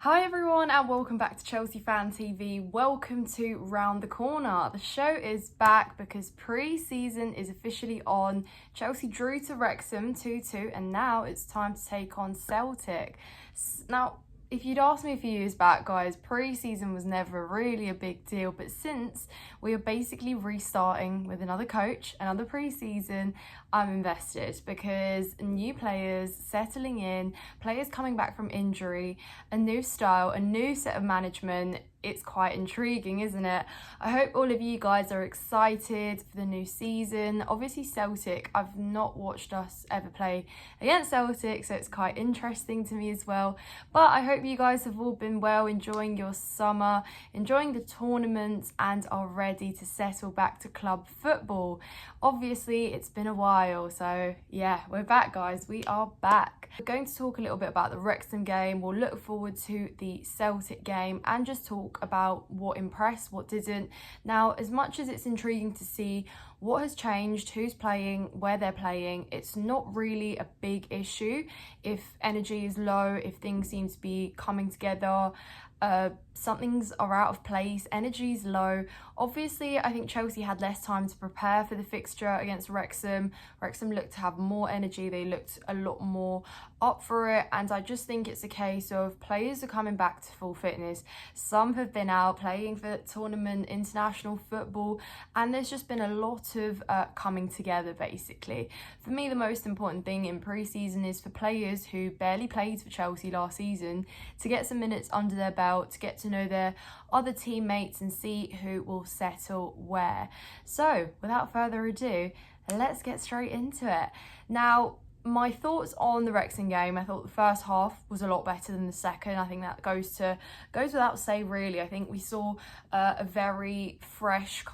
Hi everyone and welcome back to Chelsea Fan TV. Welcome to Round the Corner. The show is back because pre-season is officially on. Chelsea drew to Wrexham 2-2 and now it's time to take on Celtic. Now, if you'd asked me a few years back, guys, pre-season was never really a big deal, but since we are basically restarting with another coach, another pre-season, I'm invested because new players settling in, players coming back from injury, a new style, a new set of management. It's quite intriguing, isn't it? I hope all of you guys are excited for the new season. Obviously Celtic, I've not watched us ever play against Celtic, so it's quite interesting to me as well. But I hope you guys have all been well, enjoying your summer, enjoying the tournaments, and are ready to settle back to club football. Obviously, it's been a while, so yeah, we're back, guys. We are back. We're going to talk a little bit about the Wrexham game. We'll look forward to the Celtic game and just talk about what impressed, what didn't. Now, as much as it's intriguing to see what has changed, who's playing, where they're playing, it's not really a big issue. If energy is low, if things seem to be coming together, something's are out of place, energy's low. Obviously, I think Chelsea had less time to prepare for the fixture against Wrexham. Wrexham looked to have more energy, they looked a lot more up for it, and I just think it's a case of players are coming back to full fitness. Some have been out playing for tournament, international football, and there's just been a lot of coming together, basically. For me, the most important thing in pre-season is for players who barely played for Chelsea last season to get some minutes under their belt, to get to know their other teammates and see who will settle where. So without further ado, let's get straight into it. Now, my thoughts on the Wrexham game, I thought the first half was a lot better than the second. I think that goes without say, really. I think we saw a very fresh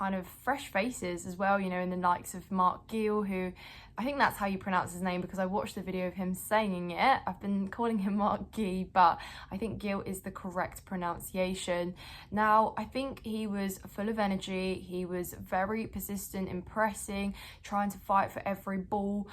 faces as well, you know, in the likes of Marc Guiu, who I think that's how you pronounce his name because I watched the video of him saying it. I've been calling him Marc Guiu, but I think Guiu is the correct pronunciation. Now, I think he was full of energy. He was very persistent in pressing, trying to fight for every ball.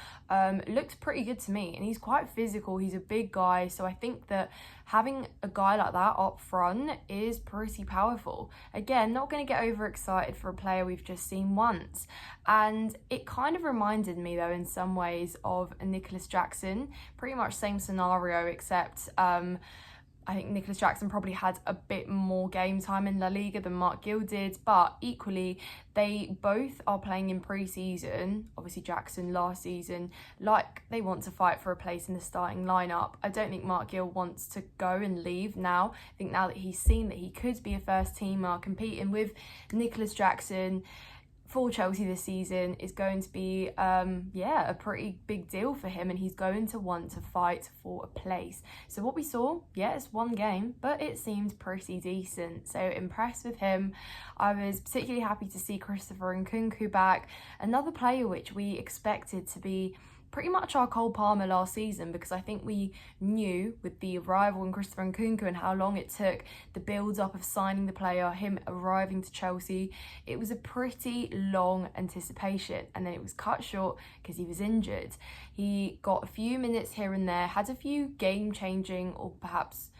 Looked pretty good to me, and he's quite physical. He's a big guy, so I think that having a guy like that up front is pretty powerful. Again, not going to get overexcited for a player we've just seen once. And it kind of reminded me, though, in some ways of Nicholas Jackson. Pretty much same scenario, except I think Nicholas Jackson probably had a bit more game time in La Liga than Marc Guiu did, but equally, they both are playing in pre-season, obviously Jackson last season, like they want to fight for a place in the starting lineup. I don't think Marc Guiu wants to go and leave now. I think now that he's seen that he could be a first teamer competing with Nicholas Jackson for Chelsea this season is going to be a pretty big deal for him, and he's going to want to fight for a place. So what we saw, it's one game, but it seemed pretty decent, so impressed with him. I was particularly happy to see Christopher Nkunku back, another player which we expected to be pretty much our Cole Palmer last season, because I think we knew with the arrival in Christopher Nkunku and how long it took, the build-up of signing the player, him arriving to Chelsea, it was a pretty long anticipation, and then it was cut short because he was injured. He got a few minutes here and there, had a few game-changing or perhaps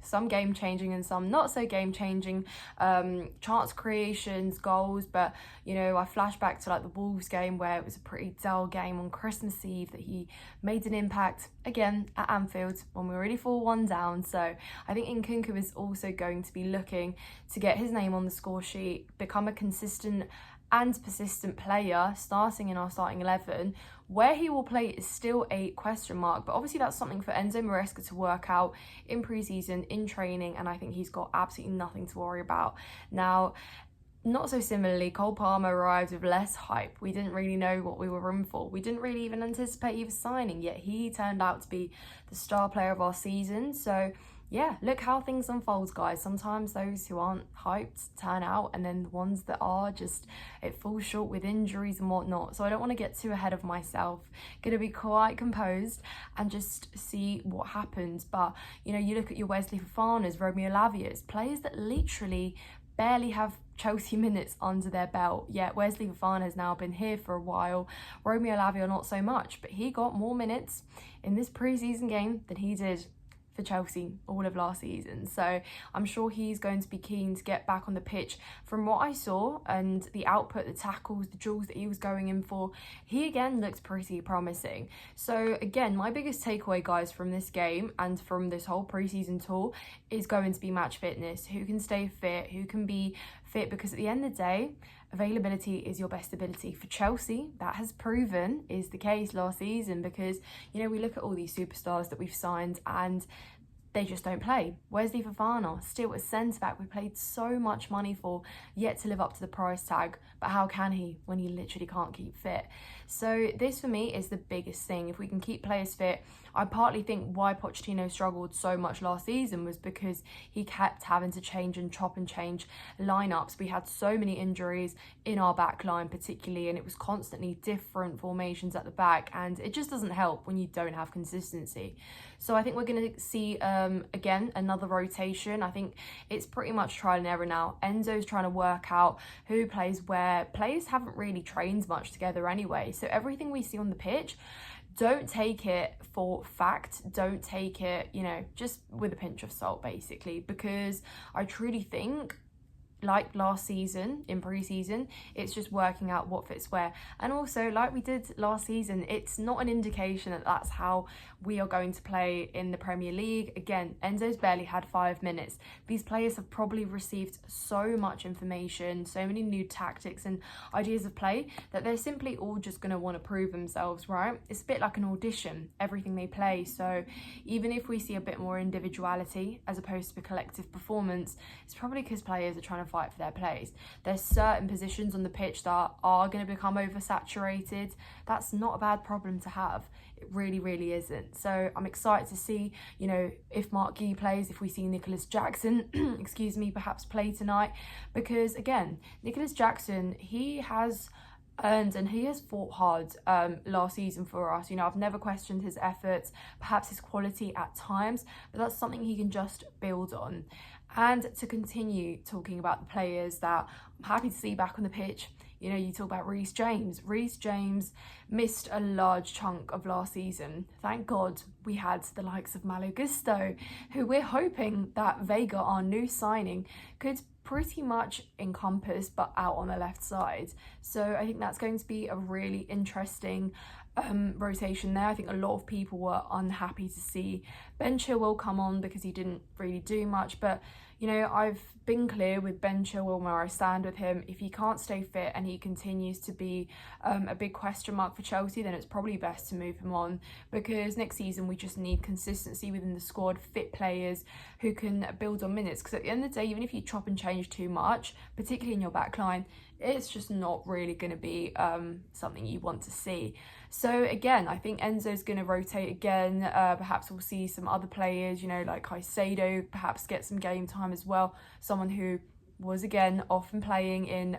some game-changing and some not so game-changing chance creations, goals, but you know, I flash back to like the Wolves game where it was a pretty dull game on Christmas Eve that he made an impact again at Anfield when we were already 4-1 down. So I think Nkunku is also going to be looking to get his name on the score sheet, become a consistent and persistent player starting in our starting 11. Where he will play is still a question mark, but obviously that's something for Enzo Maresca to work out in pre-season, in training, and I think he's got absolutely nothing to worry about. Now, not so similarly, Cole Palmer arrived with less hype. We didn't really know what we were in for. We didn't really even anticipate he was signing, yet he turned out to be the star player of our season. So yeah, look how things unfold, guys. Sometimes those who aren't hyped turn out, and then the ones that are, just it falls short with injuries and whatnot. So I don't want to get too ahead of myself. Gonna be quite composed and just see what happens. But you know, you look at your Wesley Fofanas, Romeo Lavia's, players that literally barely have Chelsea minutes under their belt. Yet Wesley Fofana has now been here for a while. Romeo Lavia not so much, but he got more minutes in this pre-season game than he did for Chelsea all of last season. So I'm sure he's going to be keen to get back on the pitch. From what I saw and the output, the tackles, the duels that he was going in for, he again looks pretty promising. So again, my biggest takeaway, guys, from this game and from this whole pre-season tour is going to be match fitness. Who can stay fit, who can be fit, because at the end of the day, availability is your best ability. For Chelsea, that has proven is the case last season, because, you know, we look at all these superstars that we've signed and they just don't play. Wesley Fofana, still a centre-back we paid so much money for, yet to live up to the price tag. But how can he when he literally can't keep fit? So this for me is the biggest thing. If we can keep players fit, I partly think why Pochettino struggled so much last season was because he kept having to change and chop and change lineups. We had so many injuries in our back line particularly, and it was constantly different formations at the back, and it just doesn't help when you don't have consistency. So I think we're going to see, again, another rotation. I think it's pretty much trial and error now. Enzo's trying to work out who plays where. Players haven't really trained much together anyway, so everything we see on the pitch, don't take it for fact. Don't take it, you know, just with a pinch of salt, basically, because I truly think, like last season in pre-season, it's just working out what fits where. And also, like we did last season, it's not an indication that that's how we are going to play in the Premier League. Again, Enzo's barely had 5 minutes. These players have probably received so much information, so many new tactics and ideas of play, that they're simply all just going to want to prove themselves, right? It's a bit like an audition, everything they play. So even if we see a bit more individuality as opposed to a collective performance, it's probably because players are trying to fight for their place. There's certain positions on the pitch that are going to become oversaturated. That's not a bad problem to have. It really, really isn't. So I'm excited to see, you know, if Marc Guiu plays, if we see Nicholas Jackson, excuse me, perhaps play tonight. Because again, Nicholas Jackson, he has earned and he has fought hard last season for us. You know, I've never questioned his efforts, perhaps his quality at times, but that's something he can just build on. And to continue talking about the players that I'm happy to see back on the pitch, you know, you talk about Reece James. Reece James missed a large chunk of last season. Thank God we had the likes of Malo Gusto, who we're hoping that Vega, our new signing, could pretty much encompass, but out on the left side. So I think that's going to be a really interesting rotation there. I think a lot of people were unhappy to see Ben Chilwell come on because he didn't really do much, but you know, I've been clear with Ben Chilwell where I stand with him. If he can't stay fit and he continues to be a big question mark for Chelsea, then it's probably best to move him on, because next season we just need consistency within the squad, fit players who can build on minutes, because at the end of the day, even if you chop and change too much, particularly in your back line, it's just not really going to be something you want to see. So again, I think Enzo's going to rotate again. Perhaps we'll see some other players, you know, like Caicedo, perhaps get some game time as well. Someone who was again often playing in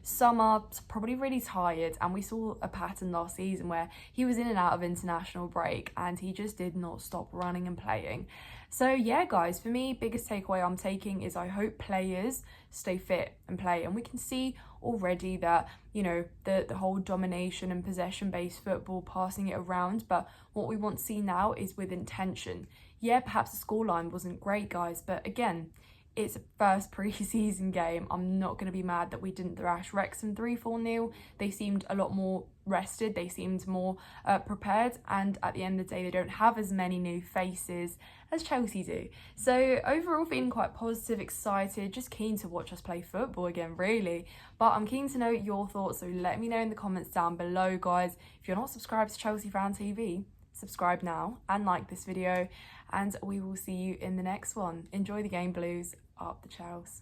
summer, probably really tired, and we saw a pattern last season where he was in and out of international break and he just did not stop running and playing. So yeah, guys, for me, biggest takeaway I'm taking is I hope players stay fit and play, and we can see already that, you know, the whole domination and possession based football, passing it around, but what we want to see now is with intention. Yeah, perhaps the scoreline wasn't great, guys, but again, it's a first pre-season game. I'm not going to be mad that we didn't thrash Wrexham 3-4-0. They seemed a lot more rested. They seemed more prepared. And at the end of the day, they don't have as many new faces as Chelsea do. So overall, feeling quite positive, excited, just keen to watch us play football again, really. But I'm keen to know your thoughts. So let me know in the comments down below, guys. If you're not subscribed to Chelsea Fan TV, subscribe now and like this video, and we will see you in the next one. Enjoy the game, Blues. Up the Chels.